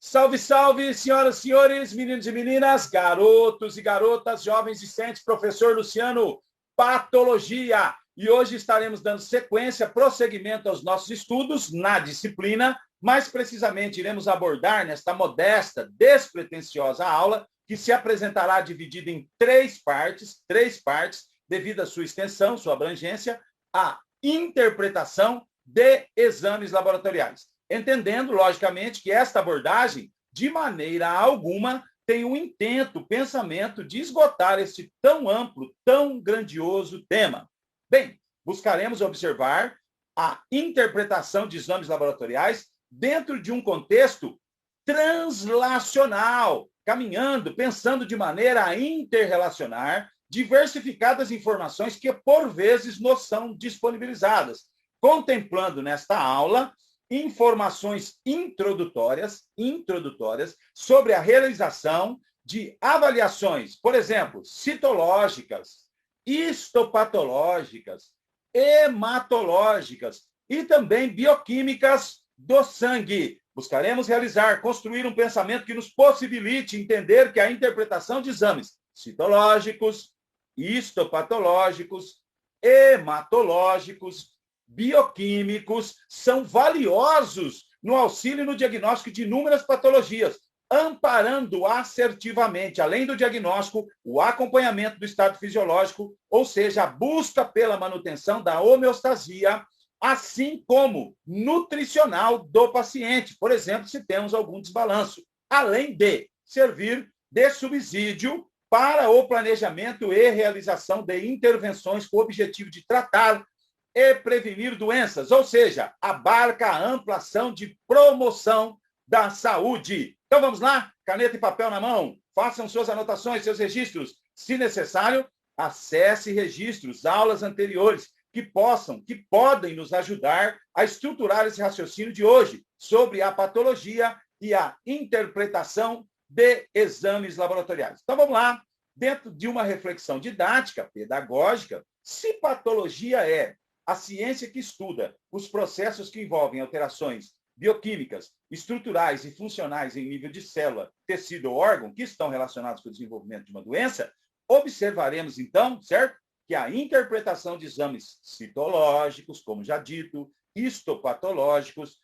Salve, salve, senhoras e senhores, meninos e meninas, garotos e garotas, jovens discentes, professor Luciano, Patologia. E hoje estaremos dando sequência, prosseguimento aos nossos estudos na disciplina. Mais precisamente, iremos abordar nesta modesta, despretensiosa aula, que se apresentará dividida em três partes, devido à sua extensão, sua abrangência, a interpretação de exames laboratoriais. Entendendo, logicamente, que esta abordagem, de maneira alguma, tem o intento, o pensamento de esgotar este tão amplo, tão grandioso tema. Bem, buscaremos observar a interpretação de exames laboratoriais dentro de um contexto translacional, caminhando, pensando de maneira a interrelacionar diversificadas informações que, por vezes, nos são disponibilizadas, contemplando nesta aula informações introdutórias sobre a realização de avaliações, por exemplo, citológicas, histopatológicas, hematológicas e também bioquímicas do sangue. Buscaremos construir um pensamento que nos possibilite entender que a interpretação de exames citológicos, histopatológicos, hematológicos, bioquímicos são valiosos no auxílio e no diagnóstico de inúmeras patologias, amparando assertivamente, além do diagnóstico, o acompanhamento do estado fisiológico, ou seja, a busca pela manutenção da homeostasia, assim como nutricional do paciente, por exemplo, se temos algum desbalanço, além de servir de subsídio para o planejamento e realização de intervenções com o objetivo de tratar e prevenir doenças, ou seja, abarca a ampla ação de promoção da saúde. Então vamos lá, caneta e papel na mão, façam suas anotações, seus registros. Se necessário, acesse registros, aulas anteriores que podem nos ajudar a estruturar esse raciocínio de hoje sobre a patologia e a interpretação de exames laboratoriais. Então vamos lá, dentro de uma reflexão didática, pedagógica, se patologia é a ciência que estuda os processos que envolvem alterações bioquímicas, estruturais e funcionais em nível de célula, tecido ou órgão que estão relacionados com o desenvolvimento de uma doença, observaremos, então, certo? Que a interpretação de exames citológicos, como já dito, histopatológicos,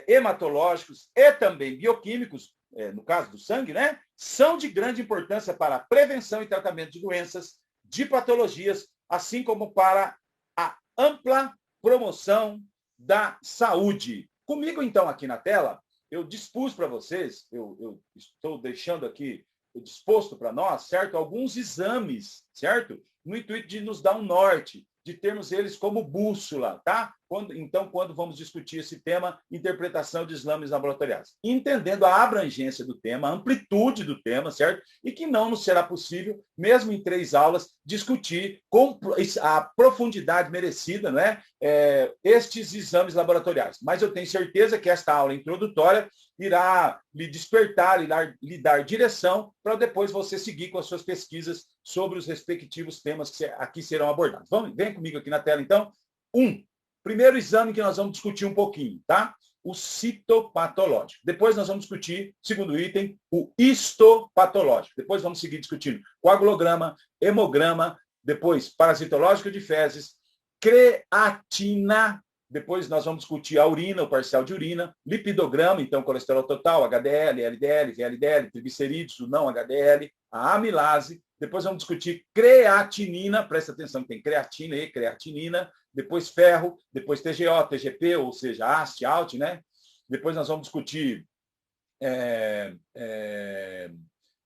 hematológicos e também bioquímicos, no caso do sangue, né? São de grande importância para a prevenção e tratamento de doenças, de patologias, assim como para a ampla promoção da saúde. Comigo, então, aqui na tela, eu dispus para vocês, eu estou deixando aqui disposto para nós, certo? Alguns exames, certo? No intuito de nos dar um norte, de termos eles como bússola, tá? Quando vamos discutir esse tema, interpretação de exames laboratoriais. Entendendo a abrangência do tema, a amplitude do tema, certo? E que não nos será possível, mesmo em 3 aulas, discutir com a profundidade merecida, né? Estes exames laboratoriais. Mas eu tenho certeza que esta aula introdutória irá lhe despertar, lhe dar direção para depois você seguir com as suas pesquisas sobre os respectivos temas que aqui serão abordados. Vem comigo aqui na tela, então. Primeiro exame que nós vamos discutir um pouquinho, tá? O citopatológico. Depois nós vamos discutir, segundo item, o histopatológico. Depois vamos seguir discutindo coagulograma, hemograma, depois parasitológico de fezes, creatina. Depois nós vamos discutir a urina, o parcial de urina, lipidograma, então colesterol total, HDL, LDL, VLDL, triglicerídeos, o não HDL, a amilase. Depois vamos discutir creatinina, presta atenção que tem creatina e creatinina, depois ferro, depois TGO, TGP, ou seja, AST, ALT, né? Depois nós vamos discutir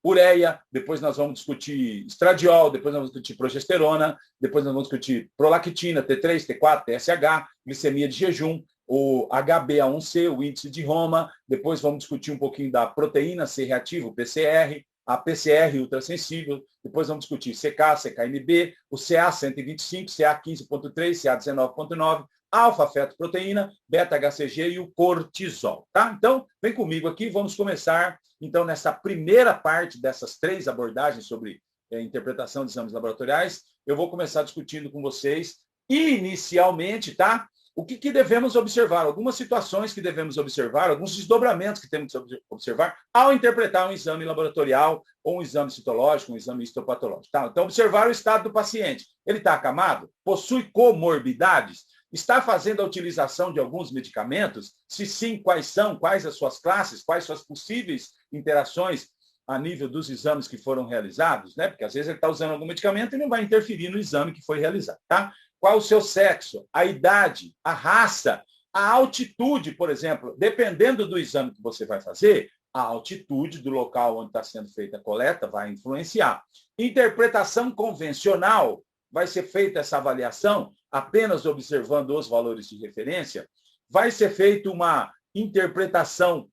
ureia, depois nós vamos discutir estradiol, depois nós vamos discutir progesterona, depois nós vamos discutir prolactina, T3, T4, TSH, glicemia de jejum, o HbA1c, o índice de Roma, depois vamos discutir um pouquinho da proteína C reativa, o PCR, a PCR ultrassensível, depois vamos discutir CK, CKMB, o CA125, CA15.3, CA19.9, alfa-fetoproteína, beta-HCG e o cortisol, tá? Então, vem comigo aqui, vamos começar, então, nessa primeira parte dessas 3 abordagens sobre interpretação de exames laboratoriais. Eu vou começar discutindo com vocês, inicialmente, tá? o que devemos observar? Algumas situações que devemos observar, alguns desdobramentos que temos que observar ao interpretar um exame laboratorial ou um exame citológico, um exame histopatológico. Tá? Então, observar o estado do paciente. Ele está acamado? Possui comorbidades? Está fazendo a utilização de alguns medicamentos? Se sim, quais são? Quais as suas classes? Quais suas possíveis interações a nível dos exames que foram realizados? Né? Porque às vezes ele está usando algum medicamento e não vai interferir no exame que foi realizado. Tá? Qual o seu sexo, a idade, a raça, a altitude, por exemplo. Dependendo do exame que você vai fazer, a altitude do local onde está sendo feita a coleta vai influenciar. Interpretação convencional, vai ser feita essa avaliação apenas observando os valores de referência? Vai ser feita uma interpretação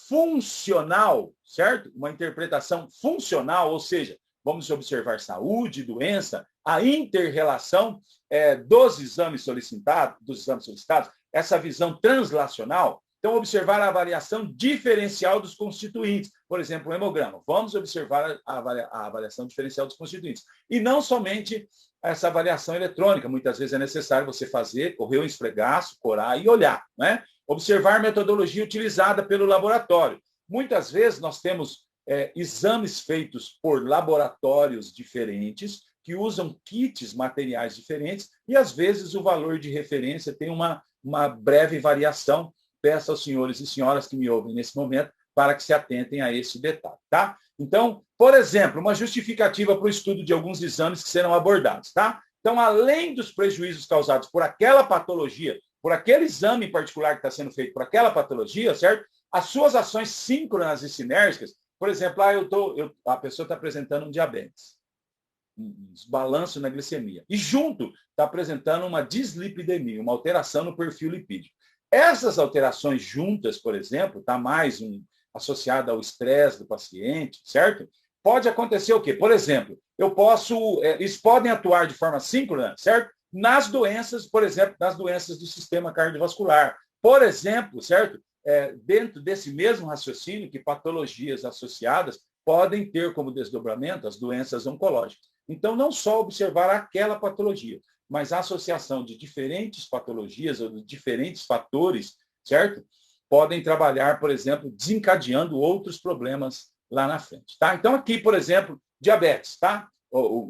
funcional, certo? Uma interpretação funcional, ou seja, vamos observar saúde, doença, a inter-relação dos exames solicitados, essa visão translacional. Então, observar a avaliação diferencial dos constituintes. Por exemplo, o hemograma. Vamos observar a avaliação diferencial dos constituintes. E não somente essa avaliação eletrônica. Muitas vezes é necessário você fazer, correr o esfregaço, corar e olhar. Né? Observar a metodologia utilizada pelo laboratório. Muitas vezes nós temos exames feitos por laboratórios diferentes, que usam kits materiais diferentes, e às vezes o valor de referência tem uma breve variação. Peço aos senhores e senhoras que me ouvem nesse momento para que se atentem a esse detalhe. Tá? Então, por exemplo, uma justificativa para o estudo de alguns exames que serão abordados. Tá? Então, além dos prejuízos causados por aquela patologia, por aquele exame em particular que está sendo feito por aquela patologia, certo? As suas ações síncronas e sinérgicas, por exemplo, a pessoa está apresentando um diabetes, um desbalanço na glicemia, e junto está apresentando uma dislipidemia, uma alteração no perfil lipídico. Essas alterações juntas, por exemplo, está mais associada ao estresse do paciente, certo? Pode acontecer o quê? Por exemplo, eles podem atuar de forma síncrona, certo? Nas doenças, por exemplo, nas doenças do sistema cardiovascular. Por exemplo, certo? Dentro desse mesmo raciocínio, que patologias associadas podem ter como desdobramento as doenças oncológicas. Então, não só observar aquela patologia, mas a associação de diferentes patologias ou de diferentes fatores, certo? Podem trabalhar, por exemplo, desencadeando outros problemas lá na frente, tá? Então, aqui, por exemplo, diabetes, tá?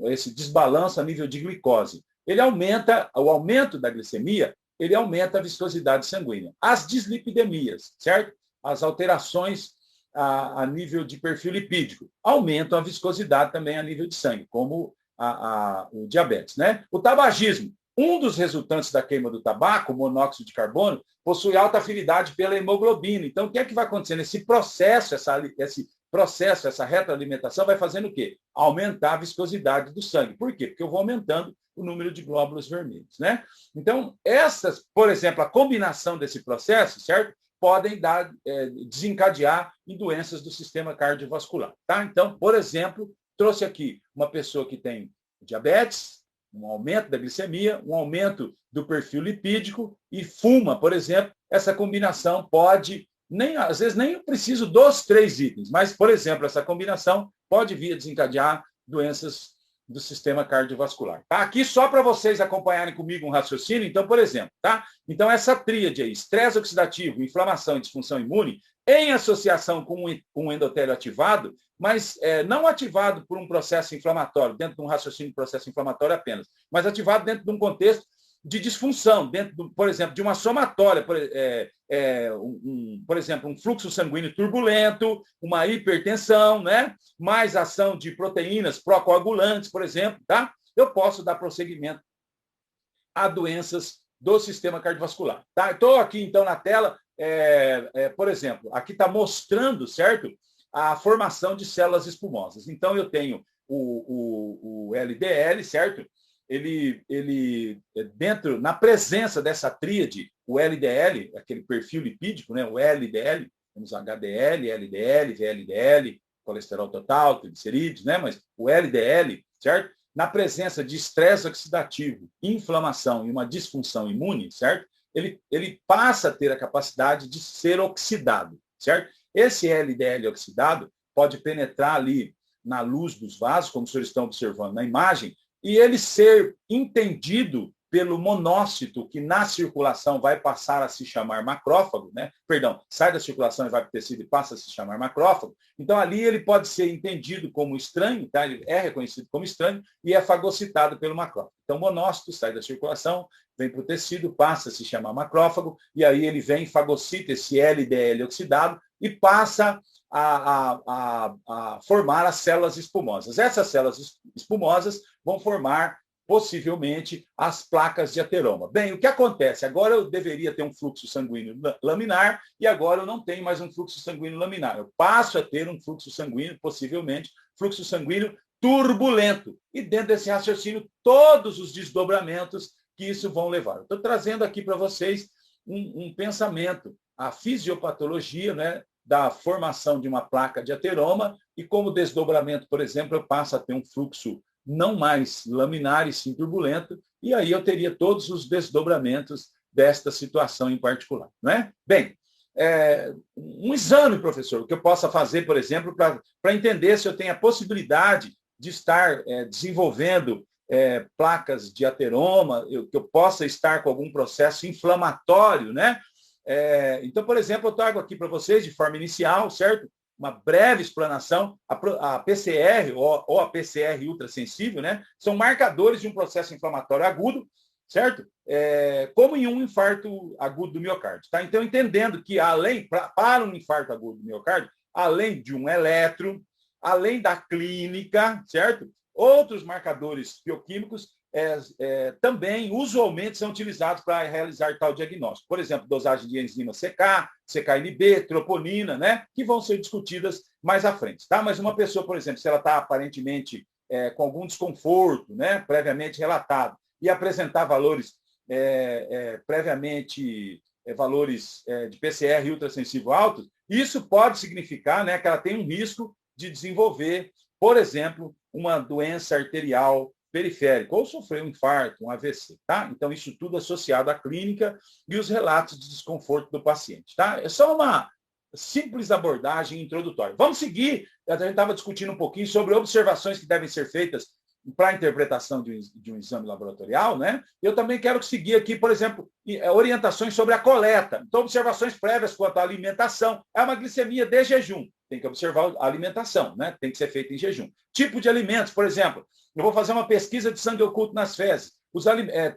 Esse desbalanço a nível de glicose. Ele aumenta, o aumento da glicemia, ele aumenta a viscosidade sanguínea. As dislipidemias, certo? As alterações a nível de perfil lipídico aumentam a viscosidade também a nível de sangue, como o diabetes, né? O tabagismo, um dos resultantes da queima do tabaco, o monóxido de carbono, possui alta afinidade pela hemoglobina. Então, o que é que vai acontecendo? Esse processo, essa retroalimentação vai fazendo o quê? Aumentar a viscosidade do sangue. Por quê? Porque eu vou aumentando o número de glóbulos vermelhos, né? Então, por exemplo, a combinação desse processo, certo? Podem desencadear em doenças do sistema cardiovascular, tá? Então, por exemplo, trouxe aqui uma pessoa que tem diabetes, um aumento da glicemia, um aumento do perfil lipídico e fuma, por exemplo. Essa combinação pode, às vezes nem preciso dos 3 itens, mas, por exemplo, essa combinação pode vir a desencadear doenças do sistema cardiovascular. Tá? Aqui só para vocês acompanharem comigo um raciocínio, então, por exemplo, tá? Então, essa tríade aí, estresse oxidativo, inflamação e disfunção imune, em associação com um endotélio ativado, mas não ativado por um processo inflamatório, dentro de um raciocínio de processo inflamatório apenas, mas ativado dentro de um contexto de disfunção, dentro, por exemplo, de uma somatória, por exemplo, um fluxo sanguíneo turbulento, uma hipertensão, né? Mais ação de proteínas procoagulantes, por exemplo, tá? Eu posso dar prosseguimento a doenças do sistema cardiovascular. Tá? Estou aqui, então, na tela, por exemplo, aqui está mostrando, certo? A formação de células espumosas. Então, eu tenho o LDL, certo? Ele na presença dessa tríade, o LDL, aquele perfil lipídico, né? O LDL, temos HDL, LDL, VLDL, colesterol total, triglicerídeos, né? Mas o LDL, certo? Na presença de estresse oxidativo, inflamação e uma disfunção imune, certo? Ele passa a ter a capacidade de ser oxidado, certo? Esse LDL oxidado pode penetrar ali na luz dos vasos, como os senhores estão observando na imagem, e ele ser entendido pelo monócito, que na circulação vai passar a se chamar macrófago, né? Perdão, sai da circulação e vai para o tecido e passa a se chamar macrófago. Então, ali ele pode ser entendido como estranho, tá? Ele é reconhecido como estranho e é fagocitado pelo macrófago. Então, o monócito sai da circulação, vem para o tecido, passa a se chamar macrófago, e aí ele vem, fagocita esse LDL oxidado e passa a formar as células espumosas. Essas células espumosas vão formar possivelmente as placas de ateroma. Bem, o que acontece? Agora eu deveria ter um fluxo sanguíneo laminar e agora eu não tenho mais um fluxo sanguíneo laminar. Eu passo a ter um fluxo sanguíneo, possivelmente, fluxo sanguíneo turbulento. E dentro desse raciocínio, todos os desdobramentos que isso vão levar. Estou trazendo aqui para vocês um pensamento, a fisiopatologia, né, da formação de uma placa de ateroma e como desdobramento, por exemplo, eu passo a ter um fluxo não mais laminar e sim turbulento, e aí eu teria todos os desdobramentos desta situação em particular. Não é? Bem, um exame, professor, que eu possa fazer, por exemplo, para entender se eu tenho a possibilidade de estar desenvolvendo placas de ateroma, que eu possa estar com algum processo inflamatório, né? Então, por exemplo, eu trago aqui para vocês, de forma inicial, certo? Uma breve explanação, a PCR ou a PCR ultrassensível, né, são marcadores de um processo inflamatório agudo, certo? Como em um infarto agudo do miocárdio. Tá? Então, entendendo que para um infarto agudo do miocárdio, além de um eletro, além da clínica, certo? Outros marcadores bioquímicos também usualmente são utilizados para realizar tal diagnóstico. Por exemplo, dosagem de enzima CK, CKNB, troponina, né? Que vão ser discutidas mais à frente. Tá? Mas uma pessoa, por exemplo, se ela está aparentemente com algum desconforto, né, previamente relatado, e apresentar valores previamente valores de PCR ultrassensível altos, isso pode significar, né, que ela tem um risco de desenvolver, por exemplo, uma doença arterial periférica, ou sofrer um infarto, um AVC, tá? Então, isso tudo associado à clínica e os relatos de desconforto do paciente, tá? É só uma simples abordagem introdutória. Vamos seguir, a gente estava discutindo um pouquinho sobre observações que devem ser feitas para a interpretação de um exame laboratorial, né? Eu também quero seguir aqui, por exemplo, orientações sobre a coleta. Então, observações prévias quanto à alimentação. É uma glicemia de jejum. Tem que observar a alimentação, né? Tem que ser feita em jejum. Tipo de alimentos, por exemplo, eu vou fazer uma pesquisa de sangue oculto nas fezes.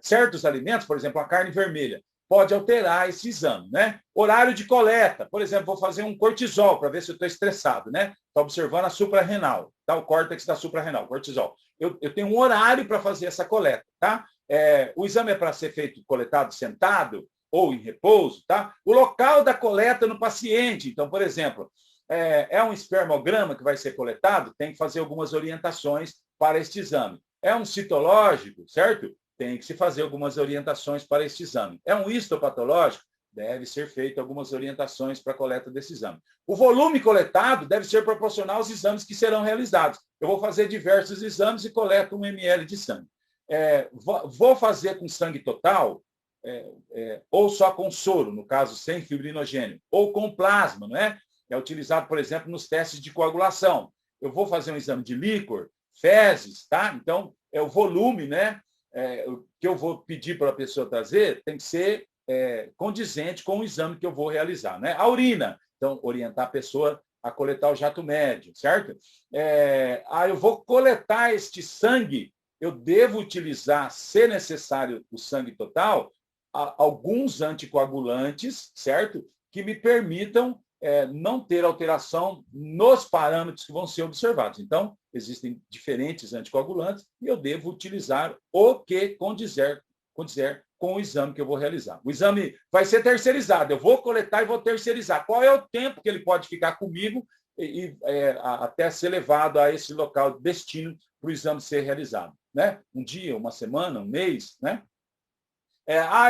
Certos alimentos, por exemplo, a carne vermelha, pode alterar esse exame, né? Horário de coleta, por exemplo, vou fazer um cortisol para ver se eu estou estressado, né? Está observando a suprarrenal, tá? O córtex da suprarrenal, cortisol. Eu tenho um horário para fazer essa coleta, tá? O exame é para ser coletado sentado ou em repouso, tá? O local da coleta no paciente. Então, por exemplo, um espermograma que vai ser coletado, tem que fazer algumas orientações para este exame. É um citológico, certo? Tem que se fazer algumas orientações para este exame. É um histopatológico? Deve ser feito algumas orientações para a coleta desse exame. O volume coletado deve ser proporcional aos exames que serão realizados. Eu vou fazer diversos exames e coleto 1 ml de sangue. Vou fazer com sangue total, ou só com soro, no caso, sem fibrinogênio, ou com plasma, não é? É utilizado, por exemplo, nos testes de coagulação. Eu vou fazer um exame de líquor, fezes, tá? Então, o volume, né, que eu vou pedir para a pessoa trazer tem que ser condizente com o exame que eu vou realizar, né? A urina, então, orientar a pessoa a coletar o jato médio, certo? Eu vou coletar este sangue, eu devo utilizar, se necessário, o sangue total, alguns anticoagulantes, certo? Que me permitam não ter alteração nos parâmetros que vão ser observados. Então, existem diferentes anticoagulantes e eu devo utilizar o que condizer com o exame que eu vou realizar. O exame vai ser terceirizado. Eu vou coletar e vou terceirizar. Qual é o tempo que ele pode ficar comigo até ser levado a esse local de destino para o exame ser realizado? Né? Um dia, uma semana, um mês, né?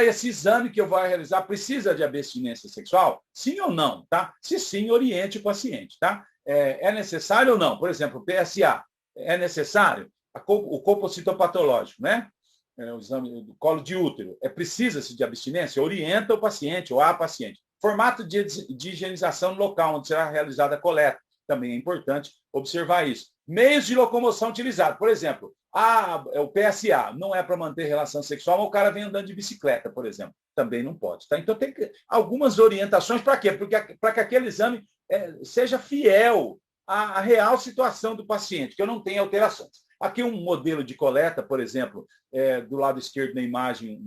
Esse exame que eu vou realizar precisa de abstinência sexual? Sim ou não, tá? Se sim, oriente o paciente, tá? É necessário ou não? Por exemplo, o PSA, é necessário? O colpocitopatológico, né? O exame do colo de útero, precisa-se de abstinência? Orienta o paciente ou a paciente. Formato de higienização no local onde será realizada a coleta, também é importante observar isso. Meios de locomoção utilizados, por exemplo, O PSA não é para manter relação sexual, mas o cara vem andando de bicicleta, por exemplo. Também não pode. Tá? Então, tem algumas orientações para quê? Para que aquele exame seja fiel à real situação do paciente, que eu não tenha alterações. Aqui um modelo de coleta, por exemplo, do lado esquerdo na imagem,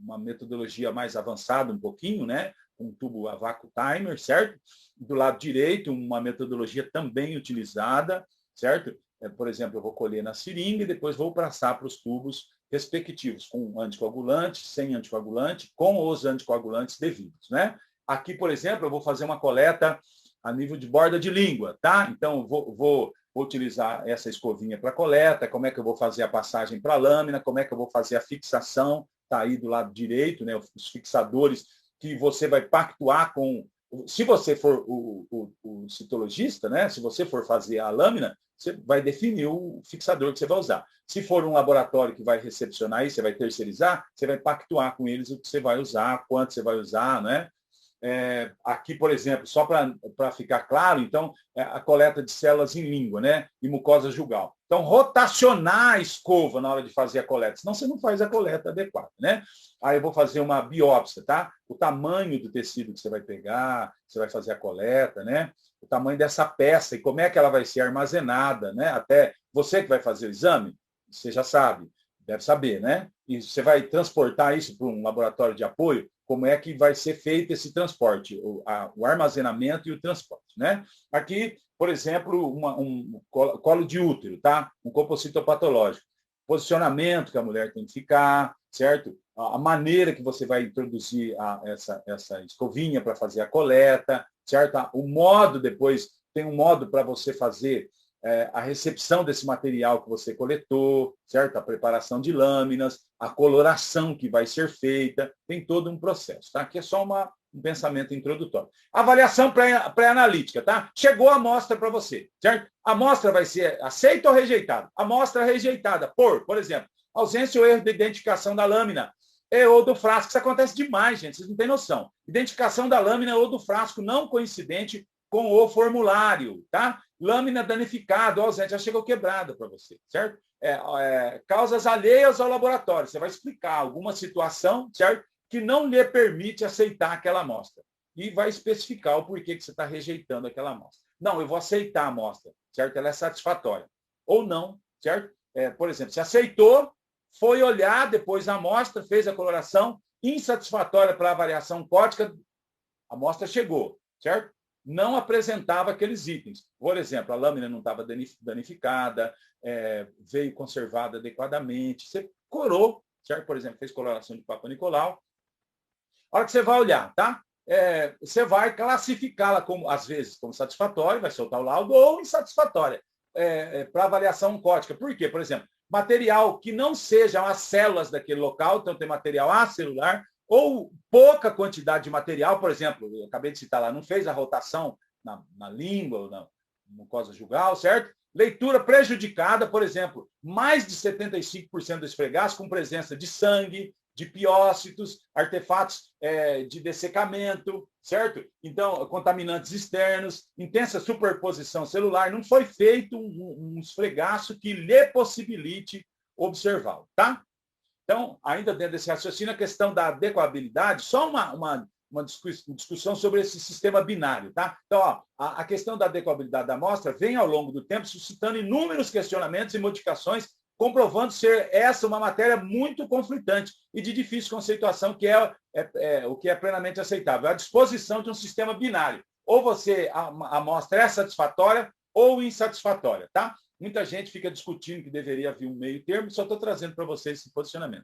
uma metodologia mais avançada um pouquinho, né? Um tubo a vácuo timer, certo? Do lado direito, uma metodologia também utilizada, certo? Por exemplo, eu vou colher na seringa e depois vou passar para os tubos respectivos, com anticoagulante, sem anticoagulante, com os anticoagulantes devidos, né? Aqui, por exemplo, eu vou fazer uma coleta a nível de borda de língua, tá? Então, vou utilizar essa escovinha para coleta, como é que eu vou fazer a passagem para a lâmina, como é que eu vou fazer a fixação, tá aí do lado direito, né? Os fixadores que você vai pactuar com... Se você for o citologista, né? Se você for fazer a lâmina, você vai definir o fixador que você vai usar. Se for um laboratório que vai recepcionar isso, você vai terceirizar, você vai pactuar com eles o que você vai usar, quanto você vai usar, né? Aqui, por exemplo, só para ficar claro, então, a coleta de células em língua, né? E mucosa jugal. Então, rotacionar a escova na hora de fazer a coleta, senão você não faz a coleta adequada, né? Aí eu vou fazer uma biópsia, tá? O tamanho do tecido que você vai pegar, você vai fazer a coleta, né? O tamanho dessa peça e como é que ela vai ser armazenada, né? Até você que vai fazer o exame, você já sabe, deve saber, né? E você vai transportar isso para um laboratório de apoio, como é que vai ser feito esse transporte, o armazenamento e o transporte, né? Aqui, por exemplo, um colo de útero, tá? Um compositopatológico. Posicionamento que a mulher tem que ficar, certo? A maneira que você vai introduzir essa escovinha para fazer a coleta, certo? O modo depois, tem um modo para você fazer a recepção desse material que você coletou, certo? A preparação de lâminas, a coloração que vai ser feita, tem todo um processo, tá? Aqui é só um pensamento introdutório. Avaliação pré-analítica, tá? Chegou a amostra para você, certo? A amostra vai ser aceita ou rejeitada? Amostra rejeitada por exemplo, ausência ou erro de identificação da lâmina ou do frasco. Isso acontece demais, gente, vocês não têm noção. Identificação da lâmina ou do frasco não coincidente com o formulário, tá? Lâmina danificada, ausente, já chegou quebrada para você, certo? Causas alheias ao laboratório. Você vai explicar alguma situação, certo? Que não lhe permite aceitar aquela amostra. E vai especificar o porquê que você está rejeitando aquela amostra. Não, eu vou aceitar a amostra, certo? Ela é satisfatória. Ou não, certo? Por exemplo, se aceitou, foi olhar depois a amostra, fez a coloração, insatisfatória para a variação cótica, a amostra chegou, certo? Não apresentava aqueles itens. Por exemplo, a lâmina não estava danificada, veio conservada adequadamente. Você corou, certo? Por exemplo, fez coloração de Papa Nicolau. A hora que você vai olhar, tá? Você vai classificá-la, às vezes, como satisfatória, vai soltar o laudo, ou insatisfatória, para avaliação cótica. Por quê? Por exemplo, material que não sejam as células daquele local, então tem material acelular, ou pouca quantidade de material, por exemplo, eu acabei de citar lá, não fez a rotação na língua, ou na mucosa jugal, certo? Leitura prejudicada, por exemplo, mais de 75% do esfregaço com presença de sangue, de piócitos, artefatos de dessecamento, certo? Então, contaminantes externos, intensa superposição celular, não foi feito um esfregaço que lhe possibilite observá-lo, tá? Então, ainda dentro desse raciocínio, a questão da adequabilidade, só uma discussão sobre esse sistema binário, tá? Então, ó, a questão da adequabilidade da amostra vem ao longo do tempo suscitando inúmeros questionamentos e modificações, comprovando ser essa uma matéria muito conflitante e de difícil conceituação, que o que é plenamente aceitável. A disposição de um sistema binário. Ou a amostra é satisfatória ou insatisfatória, tá? Muita gente fica discutindo que deveria haver um meio termo, só estou trazendo para vocês esse posicionamento,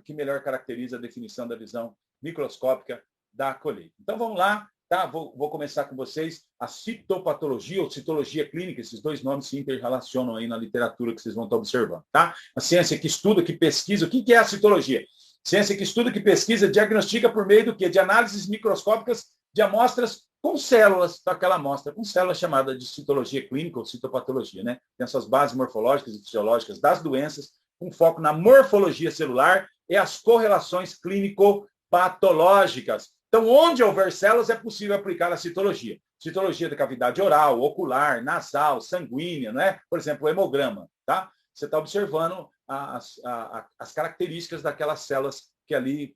que melhor caracteriza a definição da visão microscópica da colheita. Então, vamos lá, tá? Vou começar com vocês a citopatologia ou citologia clínica, esses dois nomes se interrelacionam aí na literatura que vocês vão estar observando, tá? A ciência que estuda, que pesquisa, o que é a citologia? Ciência que estuda, que pesquisa, diagnostica por meio do quê? De análises microscópicas de amostras com células daquela amostra, com células chamada de citologia clínica ou citopatologia, né? Tem essas bases morfológicas e fisiológicas das doenças, com foco na morfologia celular e as correlações clínico-patológicas. Então, onde houver células, é possível aplicar a citologia. Citologia da cavidade oral, ocular, nasal, sanguínea, né? Por exemplo, o hemograma, tá? você está observando as características daquelas células que ali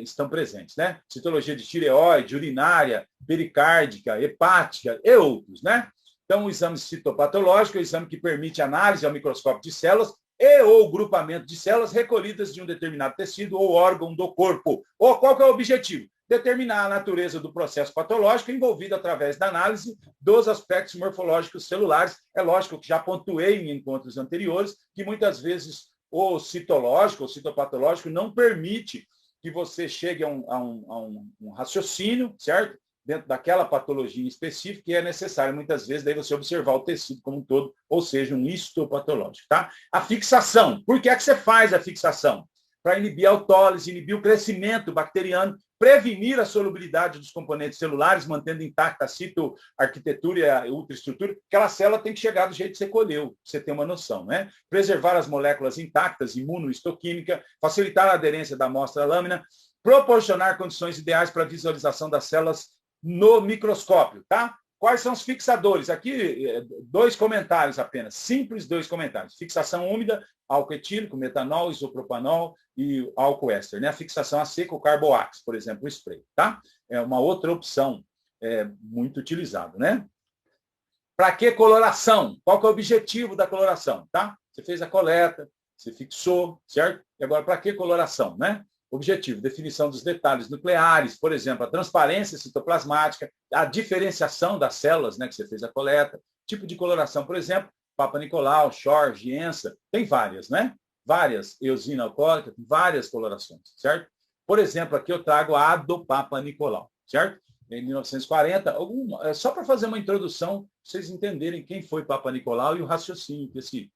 estão presentes, né? Citologia de tireoide, urinária, pericárdica, hepática e outros, né? Então, o exame citopatológico é o exame que permite análise ao microscópio de células e ou grupamento de células recolhidas de um determinado tecido ou órgão do corpo. Ou qual que é o objetivo? Determinar a natureza do processo patológico envolvido através da análise dos aspectos morfológicos celulares. É lógico que já pontuei em encontros anteriores que muitas vezes o citológico, o citopatológico, não permite que você chegue a um raciocínio, certo? Dentro daquela patologia específica, que é necessário, muitas vezes, daí você observar o tecido como um todo, ou seja, um histopatológico, tá? A fixação. Por que é que você faz a fixação? Para inibir a autólise, inibir o crescimento bacteriano, prevenir a solubilidade dos componentes celulares, mantendo intacta a citoarquitetura e a ultraestrutura. Aquela célula tem que chegar do jeito que você colheu, para você ter uma noção, né? Preservar as moléculas intactas, imunohistoquímica, facilitar a aderência da amostra à lâmina, proporcionar condições ideais para a visualização das células no microscópio, tá? Quais são os fixadores? Aqui, 2 comentários apenas, simples 2 comentários. Fixação úmida, álcool etílico, metanol, isopropanol e álcool éster, né? A fixação a seco, o carboax, por exemplo, o spray, tá? É uma outra opção muito utilizada, né? Para que coloração? Qual que é o objetivo da coloração, tá? Você fez a coleta, você fixou, certo? E agora, para que coloração, né? Objetivo, definição dos detalhes nucleares, por exemplo, a transparência citoplasmática, a diferenciação das células, né, que você fez a coleta, tipo de coloração, por exemplo, Papa Nicolau, Shor, Gienza, tem várias, né? Várias, eosina alcoólica, várias colorações, certo? Por exemplo, aqui eu trago a do Papa Nicolau, certo? Em 1940, só para fazer uma introdução, vocês entenderem quem foi Papa Nicolau e o raciocínio que esse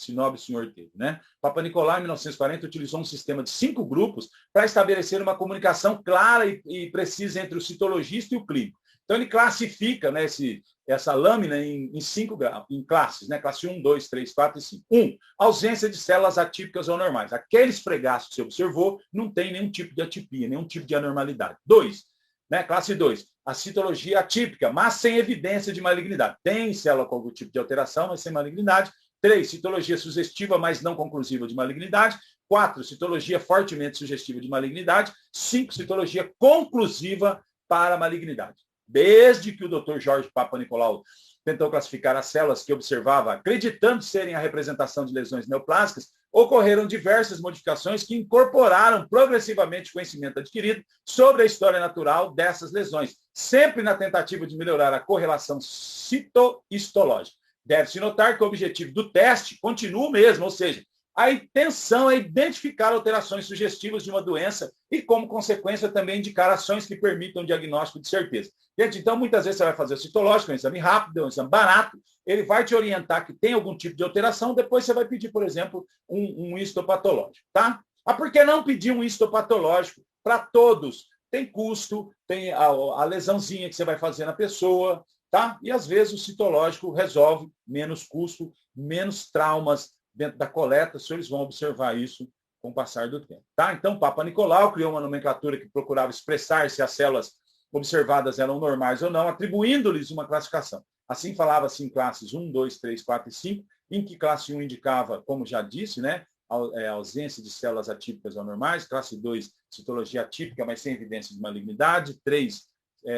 nobre senhor teve, né? Papa Nicolau, em 1940, utilizou um sistema de 5 grupos para estabelecer uma comunicação clara e precisa entre o citologista e o clínico. Então, ele classifica, né, essa lâmina em 5 graus, em classes, né? Classe 1, 2, 3, 4 e 5. 1. Ausência de células atípicas ou anormais. Aqueles fregaços que você observou não tem nenhum tipo de atipia, nenhum tipo de anormalidade. 2. Né? Classe 2, a citologia atípica, mas sem evidência de malignidade. Tem célula com algum tipo de alteração, mas sem malignidade. 3, citologia sugestiva, mas não conclusiva de malignidade. 4, citologia fortemente sugestiva de malignidade. 5, citologia conclusiva para malignidade. Desde que o Dr. Jorge Papa Nicolau tentou classificar as células que observava, acreditando serem a representação de lesões neoplásicas, ocorreram diversas modificações que incorporaram progressivamente o conhecimento adquirido sobre a história natural dessas lesões, sempre na tentativa de melhorar a correlação citohistológica. Deve-se notar que o objetivo do teste continua o mesmo, ou seja, a intenção é identificar alterações sugestivas de uma doença e, como consequência, também indicar ações que permitam um diagnóstico de certeza. Gente, então, muitas vezes você vai fazer o citológico, um exame rápido, um exame barato, ele vai te orientar que tem algum tipo de alteração, depois você vai pedir, por exemplo, um histopatológico, tá? Por que não pedir um histopatológico para todos? Tem custo, tem a lesãozinha que você vai fazer na pessoa, tá? E, às vezes, o citológico resolve menos custo, menos traumas dentro da coleta, os senhores vão observar isso com o passar do tempo, tá? Então, Papa Nicolau criou uma nomenclatura que procurava expressar se as células observadas eram normais ou não, atribuindo-lhes uma classificação. Assim falava-se em classes 1, 2, 3, 4 e 5, em que classe 1 indicava, como já disse, né, a ausência de células atípicas ou anormais, classe 2, citologia atípica, mas sem evidência de malignidade, 3,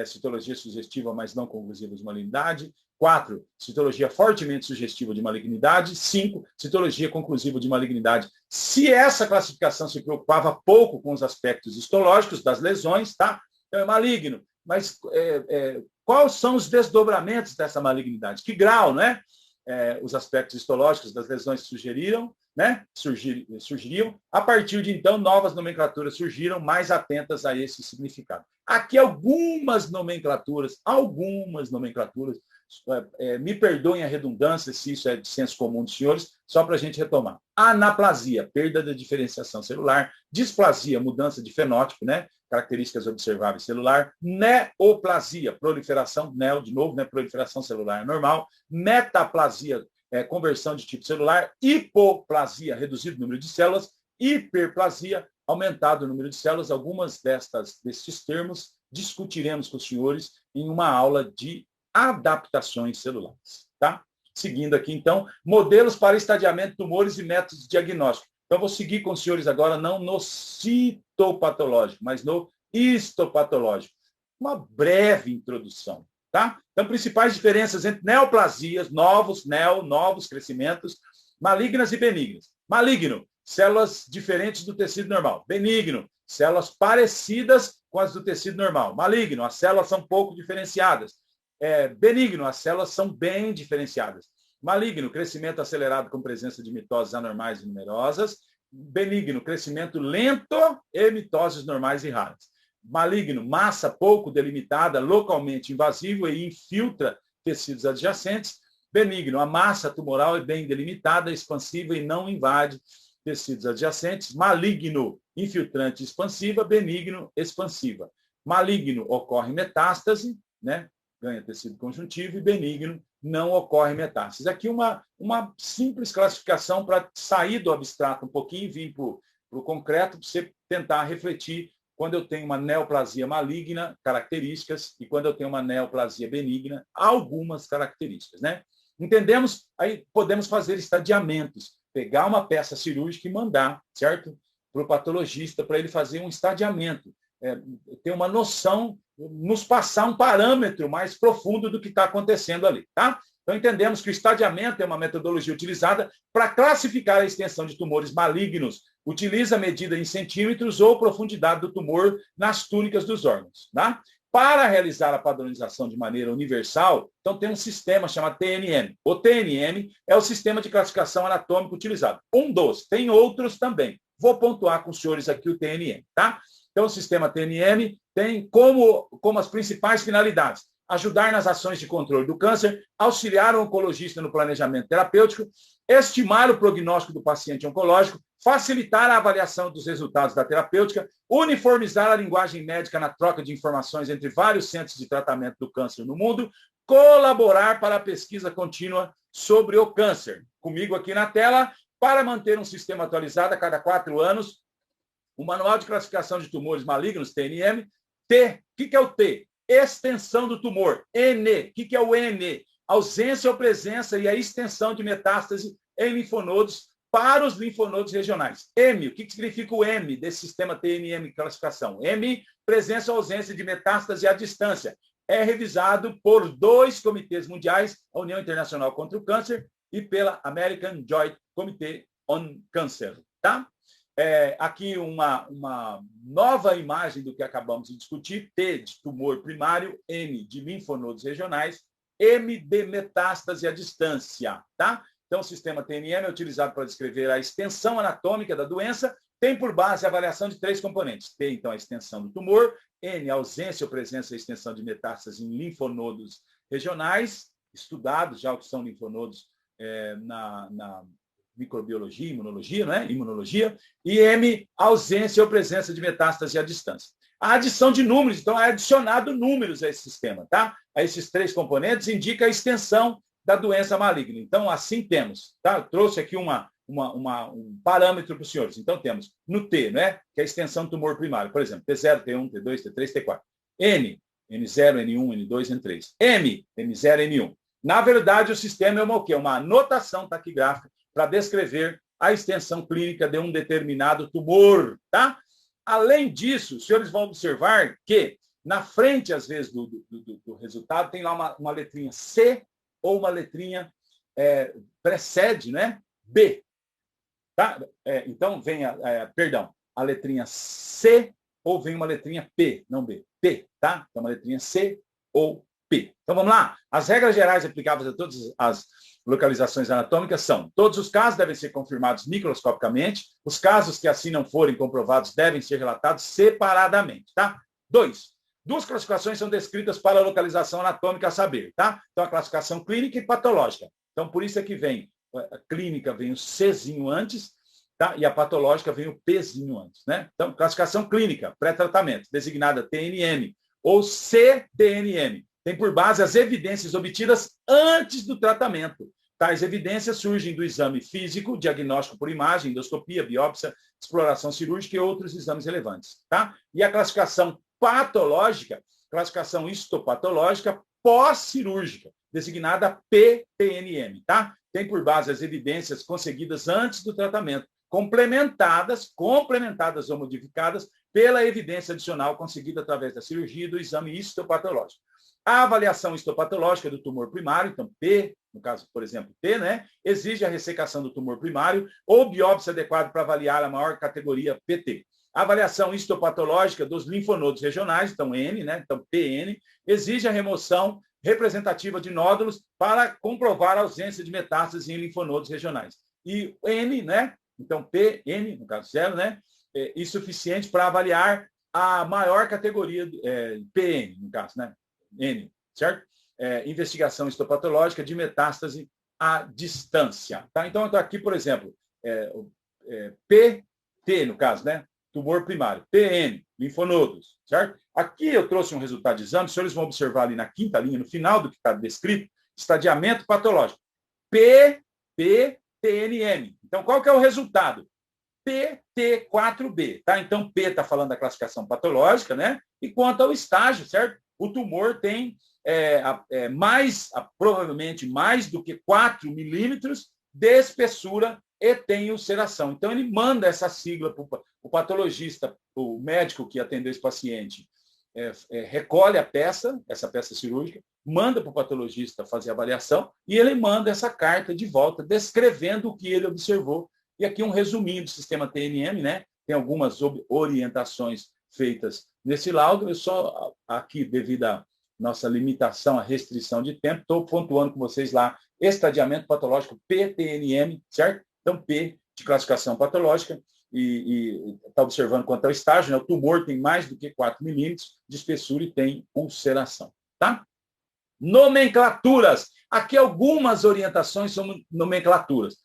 citologia sugestiva, mas não conclusiva de malignidade, 4, citologia fortemente sugestiva de malignidade, 5, citologia conclusiva de malignidade. Se essa classificação se preocupava pouco com os aspectos histológicos das lesões, tá? Então é maligno, mas quais são os desdobramentos dessa malignidade? Que grau, né? Os aspectos histológicos das lesões surgiriam. A partir de então, novas nomenclaturas surgiram mais atentas a esse significado. Aqui algumas nomenclaturas, me perdoem a redundância, se isso é de senso comum dos senhores, só para a gente retomar. Anaplasia, perda da diferenciação celular. Displasia, mudança de fenótipo, né? Características observáveis celular. Neoplasia, proliferação, de novo, né? Proliferação celular normal. Metaplasia, conversão de tipo celular. Hipoplasia, reduzido o número de células. Hiperplasia, aumentado o número de células. Algumas destes termos discutiremos com os senhores em uma aula de adaptações celulares, tá? seguindo aqui, então, modelos para estadiamento de tumores e métodos de diagnóstico. Então, vou seguir com os senhores agora, não no citopatológico, mas no histopatológico. Uma breve introdução, tá? Então, principais diferenças entre neoplasias, novos crescimentos, malignas e benignas. Maligno, células diferentes do tecido normal. Benigno, células parecidas com as do tecido normal. Maligno, as células são pouco diferenciadas. Benigno, as células são bem diferenciadas. Maligno, crescimento acelerado com presença de mitoses anormais e numerosas. Benigno, crescimento lento e mitoses normais e raras. Maligno, massa pouco delimitada, localmente invasivo e infiltra tecidos adjacentes. Benigno, a massa tumoral é bem delimitada, expansiva e não invade tecidos adjacentes. Maligno, infiltrante expansiva. Benigno, expansiva. Maligno, ocorre metástase, né? Ganha tecido conjuntivo, e benigno, não ocorre metástase. Aqui uma simples classificação para sair do abstrato um pouquinho e vir para o concreto, para você tentar refletir quando eu tenho uma neoplasia maligna, características, e quando eu tenho uma neoplasia benigna, algumas características, né? Entendemos? Aí podemos fazer estadiamentos, pegar uma peça cirúrgica e mandar, certo? Para o patologista, para ele fazer um estadiamento, ter uma noção, nos passar um parâmetro mais profundo do que está acontecendo ali, tá? Então, entendemos que o estadiamento é uma metodologia utilizada para classificar a extensão de tumores malignos. Utiliza a medida em centímetros ou profundidade do tumor nas túnicas dos órgãos, tá? Para realizar a padronização de maneira universal, então tem um sistema chamado TNM. O TNM é o sistema de classificação anatômica utilizado. Um dos, tem outros também. Vou pontuar com os senhores aqui o TNM, tá? Então, o sistema TNM tem como as principais finalidades: ajudar nas ações de controle do câncer, auxiliar o oncologista no planejamento terapêutico, estimar o prognóstico do paciente oncológico, facilitar a avaliação dos resultados da terapêutica, uniformizar a linguagem médica na troca de informações entre vários centros de tratamento do câncer no mundo, colaborar para a pesquisa contínua sobre o câncer. Comigo aqui na tela, para manter um sistema atualizado a cada 4 anos, o Manual de Classificação de Tumores Malignos, TNM. T, o que é o T? Extensão do tumor. N, o que é o N? Ausência ou presença e a extensão de metástase em linfonodos para os linfonodos regionais. M, o que significa o M desse sistema TNM classificação? M, presença ou ausência de metástase à distância. É revisado por 2 comitês mundiais, a União Internacional contra o Câncer e pela American Joint Committee on Cancer, tá? Aqui uma nova imagem do que acabamos de discutir: T de tumor primário, N de linfonodos regionais, M de metástase à distância, tá? Então, o sistema TNM é utilizado para descrever a extensão anatômica da doença, tem por base a avaliação de 3 componentes. T, então, a extensão do tumor, N, a ausência ou presença e extensão de metástase em linfonodos regionais, estudados já o que são linfonodos na microbiologia, imunologia, não é? Imunologia, e M, ausência ou presença de metástase à distância. A adição de números, então, é adicionado números a esse sistema, tá? A esses 3 componentes indica a extensão da doença maligna. Então, assim temos, tá? Eu trouxe aqui um parâmetro para os senhores. Então, temos no T, né? Que é a extensão do tumor primário, por exemplo, T0, T1, T2, T3, T4. N, N0, N1, N2, N3. M, N0, N1. Na verdade, o sistema é uma anotação taquigráfica para descrever a extensão clínica de um determinado tumor, tá? Além disso, os senhores vão observar que na frente, às vezes, do resultado, tem lá uma letrinha C ou uma letrinha precede, né? B, tá? Então, vem a letrinha C ou vem uma letrinha P, não B, P, tá? Então, uma letrinha C ou P. Então, vamos lá. As regras gerais aplicáveis a todas as localizações anatômicas são: todos os casos devem ser confirmados microscopicamente, os casos que assim não forem comprovados devem ser relatados separadamente, tá? 2. 2 classificações são descritas para a localização anatômica a saber, tá? Então, a classificação clínica e patológica. Então, por isso é que vem a clínica, vem o Czinho antes, tá? E a patológica vem o Pzinho antes, né? Então, classificação clínica, pré-tratamento, designada TNM ou cTNM. Tem por base as evidências obtidas antes do tratamento. Tais evidências surgem do exame físico, diagnóstico por imagem, endoscopia, biópsia, exploração cirúrgica e outros exames relevantes, tá? E a classificação patológica classificação histopatológica pós-cirúrgica, designada PTNM, tá? Tem por base as evidências conseguidas antes do tratamento, complementadas ou modificadas pela evidência adicional conseguida através da cirurgia e do exame histopatológico. A avaliação histopatológica do tumor primário, então P, no caso, por exemplo, P, né, exige a ressecação do tumor primário ou biópsia adequada para avaliar a maior categoria PT. A avaliação histopatológica dos linfonodos regionais, então N, né, então PN, exige a remoção representativa de nódulos para comprovar a ausência de metástases em linfonodos regionais. E N, né, então PN, no caso 0, né, é insuficiente para avaliar a maior categoria, PN, no caso, né, N, certo? Investigação histopatológica de metástase à distância. Tá? Então, eu estou aqui, por exemplo, PT, no caso, né? Tumor primário. PN, linfonodos, certo? Aqui eu trouxe um resultado de exame, os senhores vão observar ali na quinta linha, no final do que está descrito, estadiamento patológico. PTNM. Então, qual que é o resultado? PT4B, tá? Então, P está falando da classificação patológica, né? E quanto ao estágio, certo? O tumor tem provavelmente mais do que 4 milímetros de espessura e tem ulceração. Então, ele manda essa sigla para o patologista, o médico que atendeu esse paciente, recolhe essa peça cirúrgica, manda para o patologista fazer a avaliação e ele manda essa carta de volta, descrevendo o que ele observou. E aqui um resuminho do sistema TNM, né? Tem algumas orientações feitas nesse laudo. Eu só aqui, devido à nossa limitação, à restrição de tempo, estou pontuando com vocês lá estadiamento patológico PTNM, certo? Então, P de classificação patológica e está observando quanto ao estágio, né? O tumor tem mais do que 4 milímetros de espessura e tem ulceração, tá? Nomenclaturas. Aqui algumas orientações são nomenclaturas.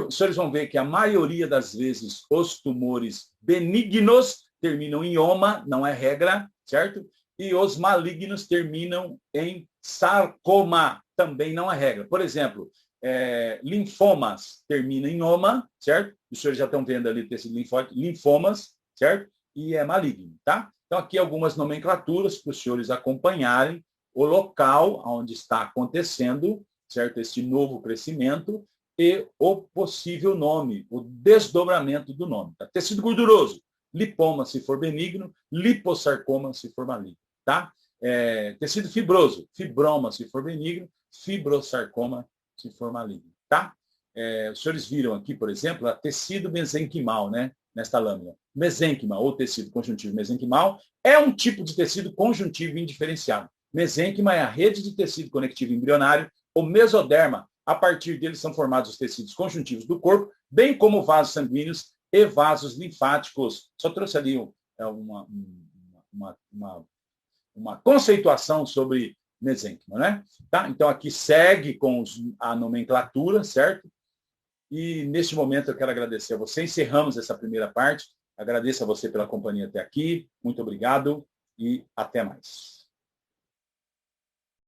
Os senhores vão ver que a maioria das vezes os tumores benignos terminam em oma, não é regra, certo? E os malignos terminam em sarcoma, também não é regra. Por exemplo, linfomas terminam em oma, certo? Os senhores já estão vendo ali o tecido linfóide, linfomas, certo? E é maligno, tá? Então, aqui algumas nomenclaturas para os senhores acompanharem o local onde está acontecendo, certo? Esse novo crescimento e o possível nome, o desdobramento do nome. Tá? Tecido gorduroso, lipoma, se for benigno, liposarcoma, se for maligno. Tá? Tecido fibroso, fibroma, se for benigno, fibrosarcoma, se for maligno. Tá? Os senhores viram aqui, por exemplo, tecido mesenquimal, né? Nesta lâmina. Mesênquima, ou tecido conjuntivo mesenquimal, é um tipo de tecido conjuntivo indiferenciado. Mesênquima é a rede de tecido conectivo embrionário, o mesoderma. A partir dele são formados os tecidos conjuntivos do corpo, bem como vasos sanguíneos e vasos linfáticos. Só trouxe ali uma conceituação sobre mesênquima, né? Tá? Então, aqui segue com a nomenclatura, certo? E, neste momento, eu quero agradecer a você. Encerramos essa primeira parte. Agradeço a você pela companhia até aqui. Muito obrigado e até mais.